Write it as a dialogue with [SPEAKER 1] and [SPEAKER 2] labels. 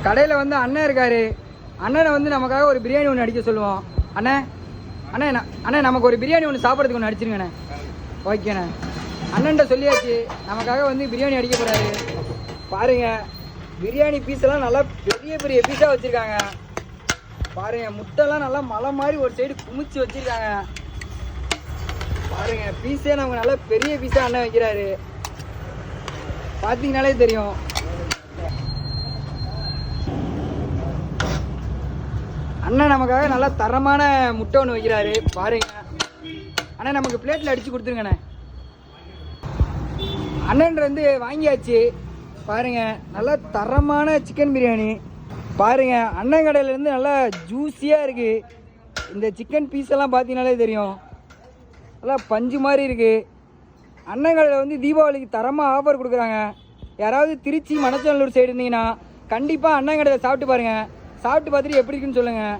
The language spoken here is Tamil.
[SPEAKER 1] கடையில் வந்து அண்ணன் இருக்காரு. அண்ணனை வந்து நமக்காக ஒரு பிரியாணி ஒன்று அடிக்க சொல்லுவோம். அண்ணே அண்ணே அண்ணே நமக்கு ஒரு பிரியாணி ஒன்று சாப்பிட்றதுக்கு ஒன்று அடிச்சிருங்கண்ணே. ஓகேண்ணே, அண்ணன்ட்ட சொல்லியாச்சு. நமக்காக வந்து பிரியாணி அடிக்க போகிறாரு. பாருங்கள், பிரியாணி பீஸெல்லாம் நல்லா பெரிய பெரிய பீஸாக வச்சுருக்காங்க. பாருங்கள், முட்டைலாம் நல்லா மலை மாதிரி ஒரு சைடு குமிச்சு வச்சுருக்காங்க. பாருங்கள், பீஸே நமக்கு நல்லா பெரிய பீஸாக அண்ணன் வைக்கிறாரு. பார்த்தீங்கனாலே தெரியும். அண்ணன் நமக்காக நல்லா தரமான முட்டை ஒன்று வைக்கிறாரு. பாருங்க அண்ணன், நமக்கு பிளேட்டில் அடித்து கொடுத்துருங்கண்ணே. அண்ணன் வந்து வாங்கியாச்சு. பாருங்க, நல்லா தரமான சிக்கன் பிரியாணி. பாருங்க, அண்ணன் கடையிலேருந்து நல்லா ஜூஸியாக இருக்குது. இந்த சிக்கன் பீஸெல்லாம் பார்த்தீங்கனாலே தெரியும், நல்லா பஞ்சு மாதிரி இருக்குது. அண்ணன் கடையில் வந்து தீபாவளிக்கு தரமாக ஆஃபர் கொடுக்குறாங்க. யாராவது திருச்சி மணச்சநல்லூர் சைடு இருந்தீங்கன்னா கண்டிப்பாக அண்ணன் கடையில் சாப்பிட்டு பாருங்கள். சாப்பிட்டு பார்த்துட்டு எப்படி இருக்குன்னு சொல்லுங்கள்.